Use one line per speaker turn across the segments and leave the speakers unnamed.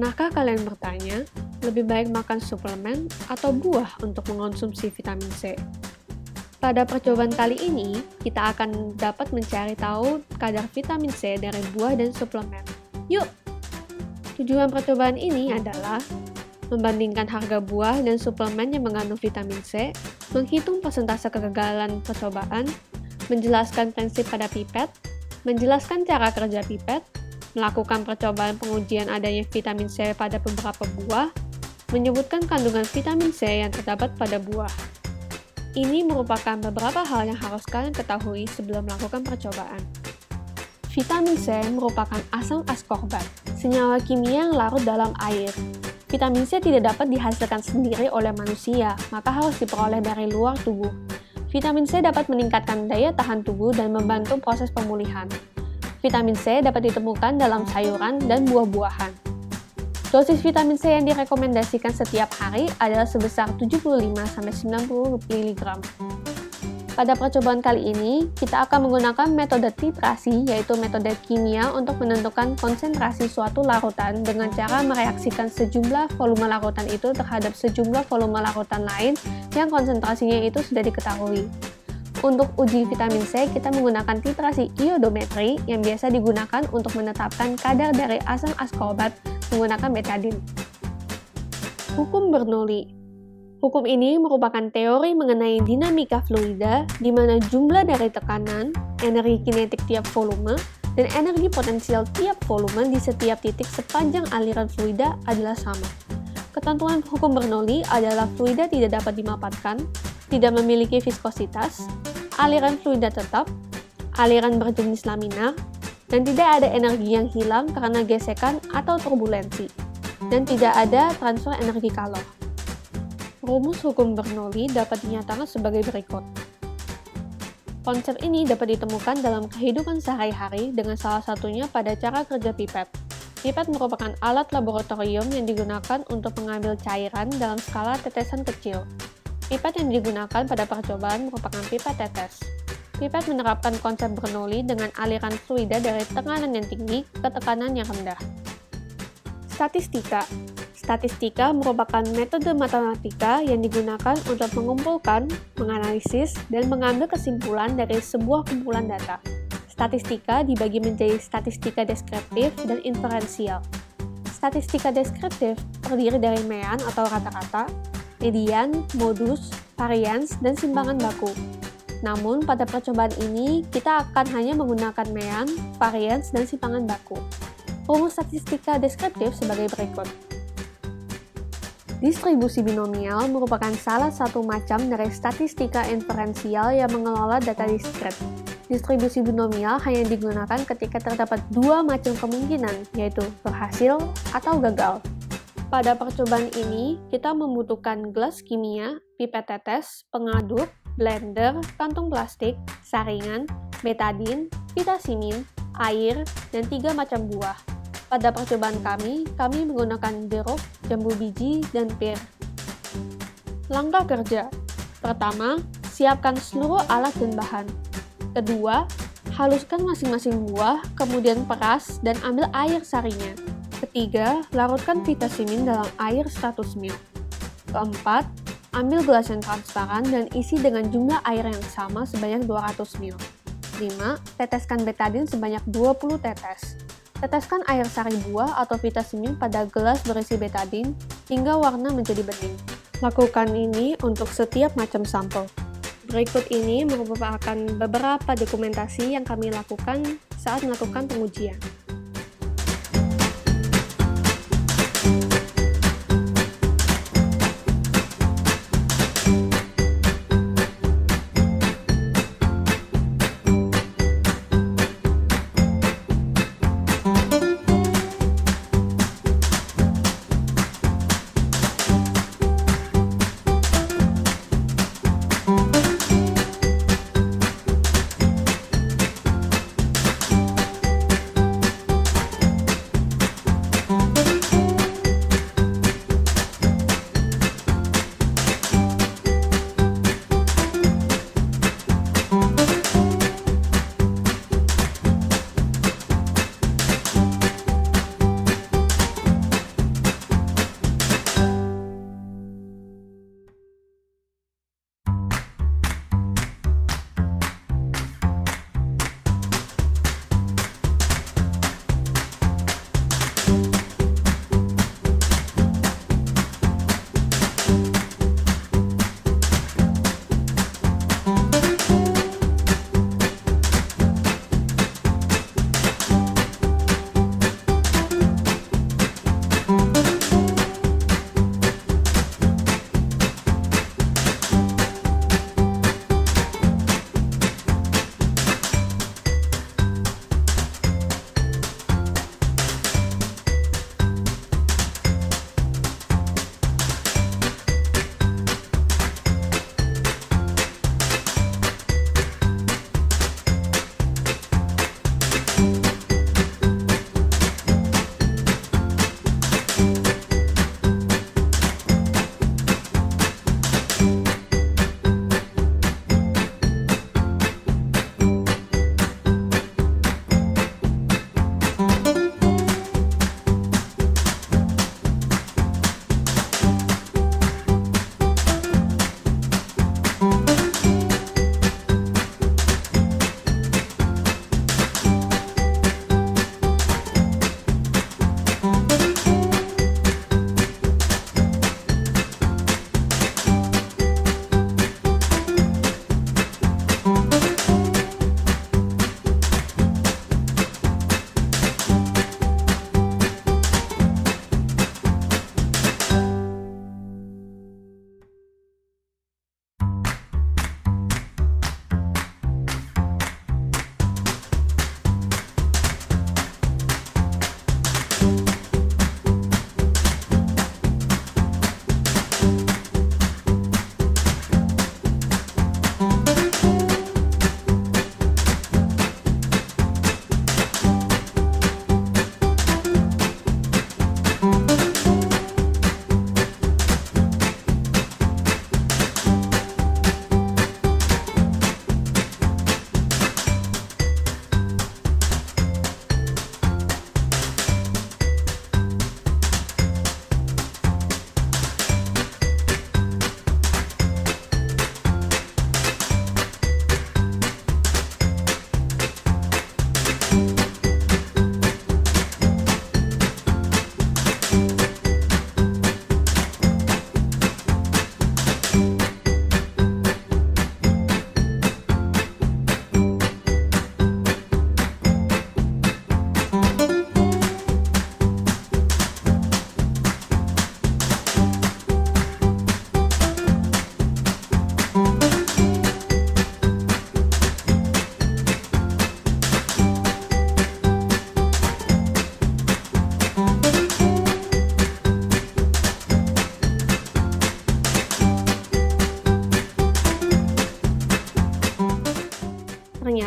Pernahkah kalian bertanya, lebih baik makan suplemen atau buah untuk mengonsumsi vitamin C? Pada percobaan kali ini, kita akan dapat mencari tahu kadar vitamin C dari buah dan suplemen. Yuk! Tujuan percobaan ini adalah membandingkan harga buah dan suplemen yang mengandung vitamin C, menghitung persentase kegagalan percobaan, menjelaskan prinsip pada pipet, menjelaskan cara kerja pipet, melakukan percobaan pengujian adanya vitamin C pada beberapa buah, menyebutkan kandungan vitamin C yang terdapat pada buah. Ini merupakan beberapa hal yang harus kalian ketahui sebelum melakukan percobaan. Vitamin C merupakan asam askorbat, senyawa kimia yang larut dalam air. Vitamin C tidak dapat dihasilkan sendiri oleh manusia, maka harus diperoleh dari luar tubuh. Vitamin C dapat meningkatkan daya tahan tubuh dan membantu proses pemulihan. Vitamin C dapat ditemukan dalam sayuran dan buah-buahan. Dosis vitamin C yang direkomendasikan setiap hari adalah sebesar 75-90 mg. Pada percobaan kali ini, kita akan menggunakan metode titrasi, yaitu metode kimia untuk menentukan konsentrasi suatu larutan dengan cara mereaksikan sejumlah volume larutan itu terhadap sejumlah volume larutan lain yang konsentrasinya itu sudah diketahui. Untuk uji vitamin C, kita menggunakan titrasi iodometri yang biasa digunakan untuk menetapkan kadar dari asam askorbat menggunakan betadin. Hukum Bernoulli. Hukum ini merupakan teori mengenai dinamika fluida di mana jumlah dari tekanan, energi kinetik tiap volume, dan energi potensial tiap volume di setiap titik sepanjang aliran fluida adalah sama. Ketentuan hukum Bernoulli adalah fluida tidak dapat dimaparkan, tidak memiliki viskositas, aliran fluida tetap, aliran berjenis laminar, dan tidak ada energi yang hilang karena gesekan atau turbulensi, dan tidak ada transfer energi kalor. Rumus hukum Bernoulli dapat dinyatakan sebagai berikut. Konsep ini dapat ditemukan dalam kehidupan sehari-hari dengan salah satunya pada cara kerja pipet. Pipet merupakan alat laboratorium yang digunakan untuk mengambil cairan dalam skala tetesan kecil. Pipet yang digunakan pada percobaan merupakan pipet tetes. Pipet menerapkan konsep Bernoulli dengan aliran fluida dari tekanan yang tinggi ke tekanan yang rendah. Statistika. Statistika merupakan metode matematika yang digunakan untuk mengumpulkan, menganalisis, dan mengambil kesimpulan dari sebuah kumpulan data. Statistika dibagi menjadi statistika deskriptif dan inferensial. Statistika deskriptif terdiri dari mean atau rata-rata, median, modus, varians, dan simpangan baku. Namun, pada percobaan ini, kita akan hanya menggunakan mean, varians, dan simpangan baku. Rumus statistika deskriptif sebagai berikut. Distribusi binomial merupakan salah satu macam dari statistika inferensial yang mengelola data diskrit. Distribusi binomial hanya digunakan ketika terdapat dua macam kemungkinan, yaitu berhasil atau gagal. Pada percobaan ini, kita membutuhkan gelas kimia, pipet tetes, pengaduk, blender, kantung plastik, saringan, betadin, vitasimin, air, dan 3 macam buah. Pada percobaan kami menggunakan jeruk, jambu biji, dan pir. Langkah kerja. Pertama, siapkan seluruh alat dan bahan. Kedua, haluskan masing-masing buah, kemudian peras dan ambil air sarinya. Ketiga, larutkan vitasimin dalam air 100 ml. Keempat, ambil gelas yang transparan dan isi dengan jumlah air yang sama sebanyak 200 ml. 5. Teteskan betadin sebanyak 20 tetes. Teteskan air sari buah atau vitasimin pada gelas berisi betadin hingga warna menjadi bening. Lakukan ini untuk setiap macam sampel. Berikut ini merupakan beberapa dokumentasi yang kami lakukan saat melakukan pengujian.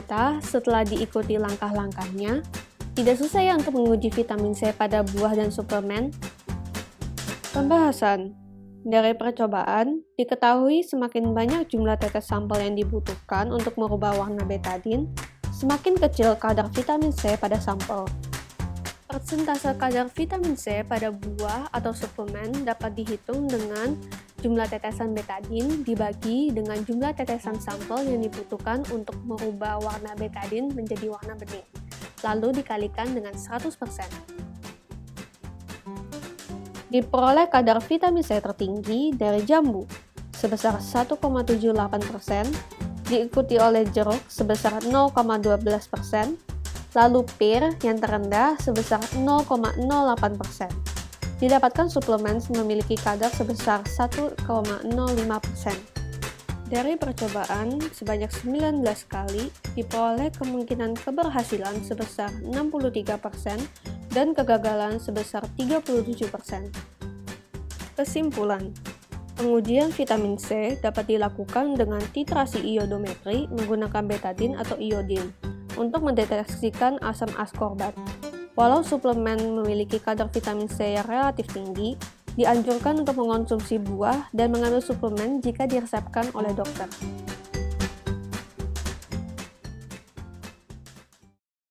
Ternyata setelah diikuti langkah-langkahnya, tidak susah ya untuk menguji vitamin C pada buah dan suplemen. Pembahasan. Dari percobaan, diketahui semakin banyak jumlah tetes sampel yang dibutuhkan untuk merubah warna betadine, semakin kecil kadar vitamin C pada sampel. Persentase kadar vitamin C pada buah atau suplemen dapat dihitung dengan jumlah tetesan betadine dibagi dengan jumlah tetesan sampel yang dibutuhkan untuk merubah warna betadine menjadi warna bening, lalu dikalikan dengan 100%. Diperoleh kadar vitamin C tertinggi dari jambu sebesar 1,78%, diikuti oleh jeruk sebesar 0,12%, lalu pir yang terendah sebesar 0,08%. Didapatkan suplemen memiliki kadar sebesar 1,05%. Dari percobaan sebanyak 19 kali, diperoleh kemungkinan keberhasilan sebesar 63% dan kegagalan sebesar 37%. Kesimpulan, pengujian vitamin C dapat dilakukan dengan titrasi iodometri menggunakan betadine atau iodin untuk mendeteksikan asam askorbat. Walau suplemen memiliki kadar vitamin C yang relatif tinggi, dianjurkan untuk mengonsumsi buah dan mengambil suplemen jika diresepkan oleh dokter.